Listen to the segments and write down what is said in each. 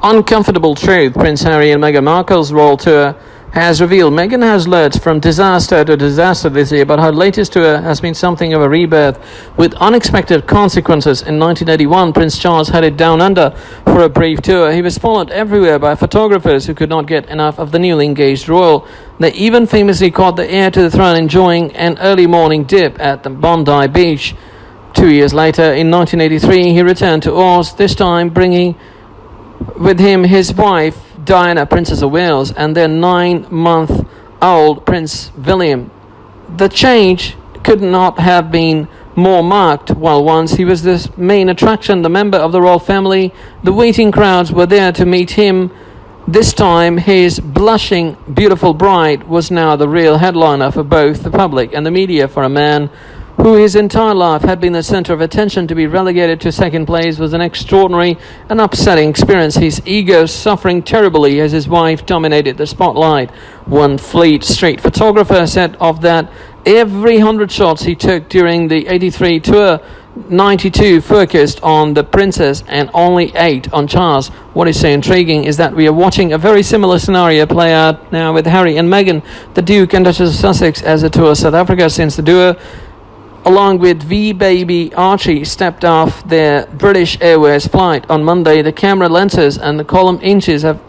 uncomfortable truth Prince Harry and Meghan Markle's royal tour has revealed. Meghan has lurched from disaster to disaster this year, but her latest tour has been something of a rebirth with unexpected consequences. In 1981, Prince Charles headed down under for a brief tour. He was followed everywhere by photographers who could not get enough of the newly engaged royal. They even famously caught the heir to the throne enjoying an early morning dip at the Bondi beach. 2 years later, in 1983, he returned to Oz, this time bringing with him his wife, Diana, Princess of Wales, and their 9-month-old Prince William. The change could not have been more marked. While once he was the main attraction, the member of the royal family, the waiting crowds were there to meet him. This time, his blushing, beautiful bride was now the real headliner for both the public and the media. For a man who his entire life had been the center of attention, to be relegated to second place was an extraordinary and upsetting experience, his ego suffering terribly as his wife dominated the spotlight. One Fleet Street photographer said of that, every 100 shots he took during the 83 tour, 92 focused on the princess and only 8 on Charles. What is so intriguing is that we are watching a very similar scenario play out now with Harry and Meghan, the Duke and Duchess of Sussex, as they tour South Africa. Since the duo, along with V-Baby Archie, stepped off their British Airways flight on Monday, the camera lenses and the column inches have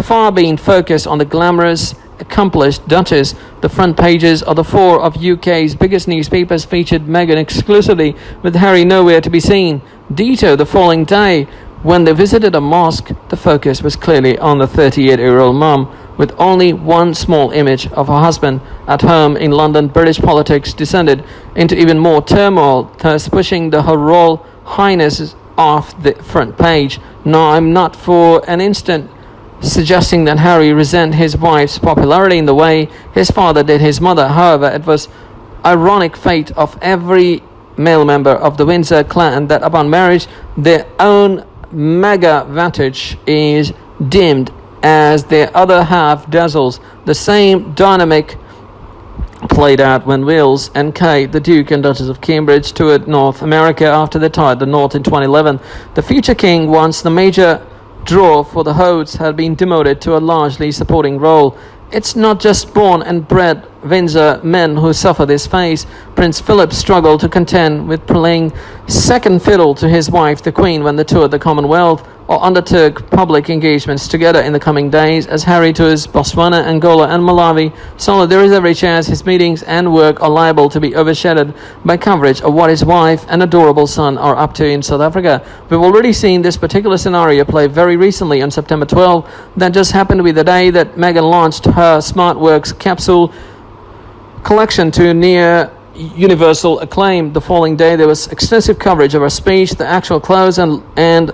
far been focused on the glamorous, accomplished Duchess. The front pages of the 4 of UK's biggest newspapers featured Meghan exclusively, with Harry nowhere to be seen. Ditto the following day. When they visited a mosque, the focus was clearly on the 38-year-old mum, with only one small image of her husband. At home in London, British politics descended into even more turmoil, thus pushing the Her Royal Highness off the front page. Now, I'm not for an instant suggesting that Harry resent his wife's popularity in the way his father did his mother. However, it was ironic fate of every male member of the Windsor clan that upon marriage, their own mega vantage is dimmed as their other half dazzles. The same dynamic played out when Wales and Kate, the Duke and Duchess of Cambridge, toured North America after they tied the North in 2011. The future king, once the major draw for the hosts, had been demoted to a largely supporting role. It's not just born and bred Windsor men who suffer this fate. Prince Philip struggled to contend with playing second fiddle to his wife, the Queen, when they toured the Commonwealth or undertook public engagements together in the coming days. As Harry tours Botswana, Angola and Malawi, so there is every chance his meetings and work are liable to be overshadowed by coverage of what his wife and adorable son are up to in South Africa. We've already seen this particular scenario play very recently on September 12. That just happened to be the day that Meghan launched her SmartWorks capsule collection to near universal acclaim. The following day, there was extensive coverage of her speech, the actual close, and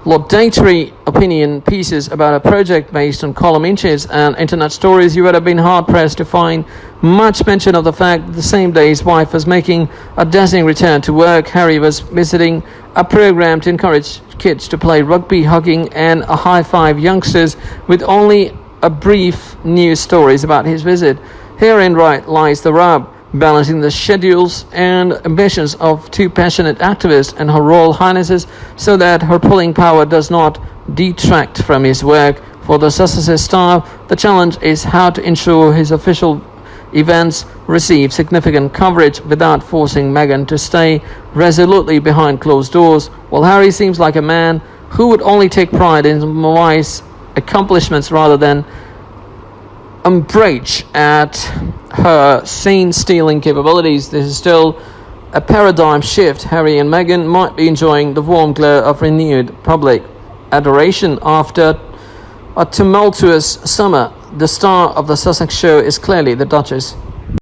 laudatory opinion pieces about a project based on column inches and internet stories. You would have been hard-pressed to find much mention of the fact that the same day his wife was making a dazzling return to work, Harry was visiting a program to encourage kids to play rugby, hugging and a high-five youngsters, with only a brief news stories about his visit. Herein right lies the rub, balancing the schedules and ambitions of two passionate activists and Her Royal Highnesses so that her pulling power does not detract from his work. For the Sussex staff, the challenge is how to ensure his official events receive significant coverage without forcing Meghan to stay resolutely behind closed doors. While Harry seems like a man who would only take pride in his wife's accomplishments rather than umbrage at her scene-stealing capabilities, this is still a paradigm shift. Harry and Meghan might be enjoying the warm glow of renewed public adoration after a tumultuous summer. The star of the Sussex show is clearly the Duchess.